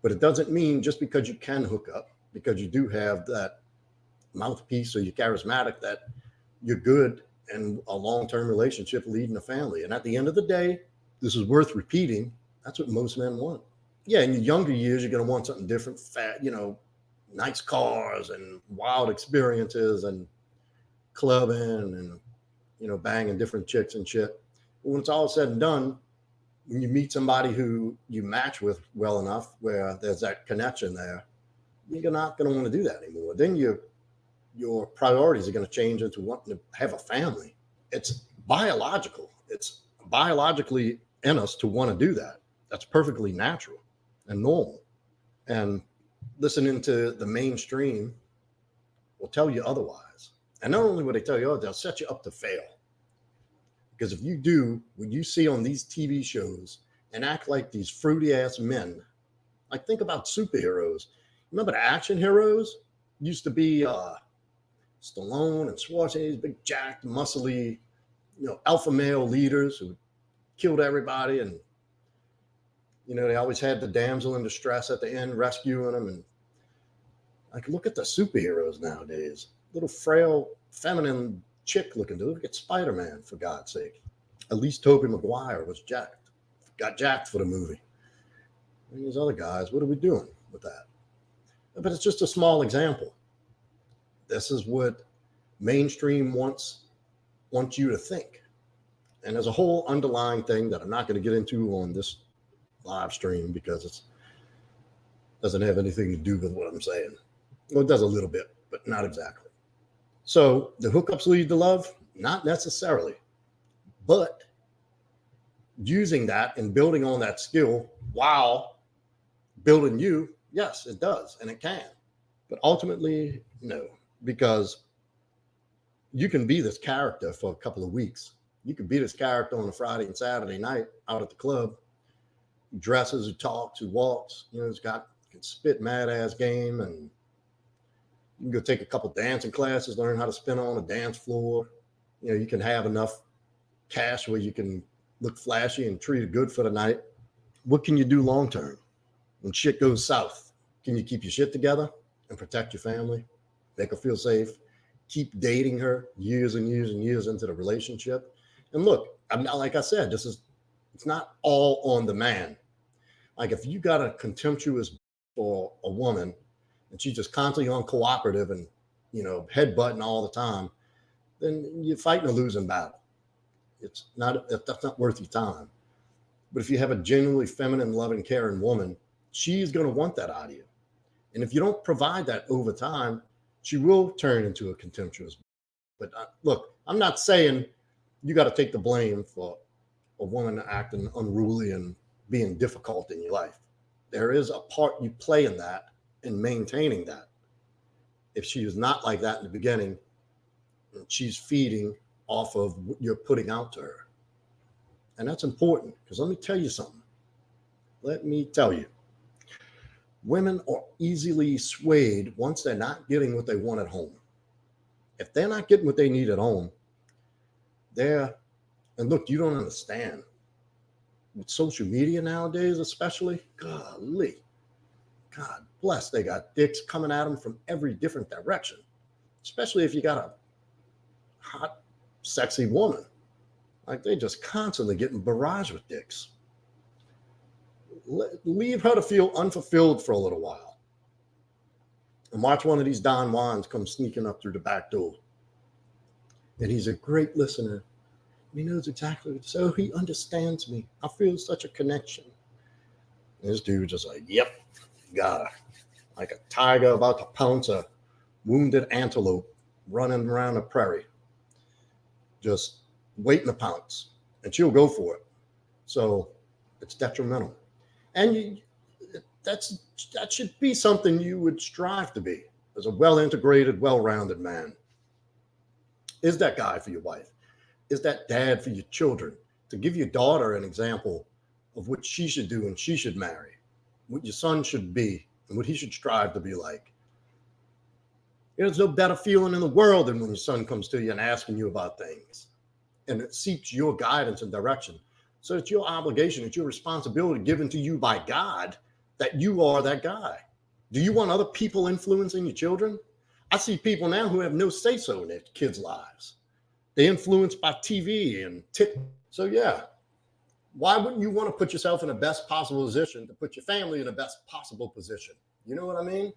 But it doesn't mean just because you can hook up, because you do have that mouthpiece or you're charismatic, that you're good and a long-term relationship leading a family. And at the end of the day, this is worth repeating. That's what most men want. Yeah, in your younger years, you're going to want something different, fat, nice cars and wild experiences and clubbing and, banging different chicks and shit. But when it's all said and done, when you meet somebody who you match with well enough, where there's that connection there, you're not going to want to do that anymore. Then your priorities are going to change into wanting to have a family. It's biological. It's biologically in us to want to do that. That's perfectly natural and normal. And listening to the mainstream will tell you otherwise. And not only will they tell you, they'll set you up to fail. Because if you do what you see on these TV shows and act like these fruity ass men, like think about superheroes. Remember the action heroes? Used to be Stallone and Schwarzenegger, these big jacked, muscly, alpha male leaders who killed everybody. And, they always had the damsel in distress at the end rescuing them. And like, look at the superheroes nowadays. Little frail, feminine chick looking dude. Look at Spider-Man, for God's sake. At least Tobey Maguire was jacked. Got jacked for the movie. And these other guys, what are we doing with that? But it's just a small example. This is what mainstream wants you to think. And there's a whole underlying thing that I'm not going to get into on this live stream because it doesn't have anything to do with what I'm saying. Well, it does a little bit, but not exactly. So the hookups lead to love? Not necessarily. But using that and building on that skill while building you, yes, it does, and it can. But ultimately, no, because you can be this character for a couple of weeks. You can be this character on a Friday and Saturday night out at the club, who dresses, who talks, who walks, can spit mad ass game, and you can go take a couple dancing classes, learn how to spin on a dance floor. You can have enough cash where you can look flashy and treated good for the night. What can you do long term when shit goes south? Can you keep your shit together and protect your family, make her feel safe, keep dating her years and years and years into the relationship? And look, I'm not, like I said, it's not all on the man. Like if you got a contemptuous for a woman and she's just constantly uncooperative and, headbutting all the time, then you're fighting a losing battle. That's not worth your time. But if you have a genuinely feminine, loving, caring woman, she's going to want that out of you. And if you don't provide that over time, she will turn into a contemptuous. But look, I'm not saying you got to take the blame for a woman acting unruly and being difficult in your life. There is a part you play in that and maintaining that. If she is not like that in the beginning, she's feeding off of what you're putting out to her. And that's important because let me tell you something. Let me tell you. Women are easily swayed once they're not getting what they want at home. If they're not getting what they need at home, and look, you don't understand. With social media nowadays, especially, golly, God bless, they got dicks coming at them from every different direction, especially if you got a hot, sexy woman. Like they just constantly getting barraged with dicks. Leave her to feel unfulfilled for a little while. And watch one of these Don Juans come sneaking up through the back door. And he's a great listener. He knows exactly what, so he understands me. I feel such a connection. And this dude just like, yep, got her. Like a tiger about to pounce a wounded antelope running around a prairie. Just waiting to pounce. And she'll go for it. So it's detrimental. And that should be something you would strive to be as a well-integrated, well-rounded man. Is that guy for your wife? Is that dad for your children? To give your daughter an example of what she should do and she should marry, what your son should be and what he should strive to be like. There's no better feeling in the world than when your son comes to you and asking you about things and it seeks your guidance and direction. So it's your obligation, it's your responsibility given to you by God that you are that guy? Do you want other people influencing your children? I see people now who have no say so in their kids' lives. They influenced by TV and TikTok. So yeah, why wouldn't you want to put yourself in the best possible position to put your family in the best possible position? You know what I mean?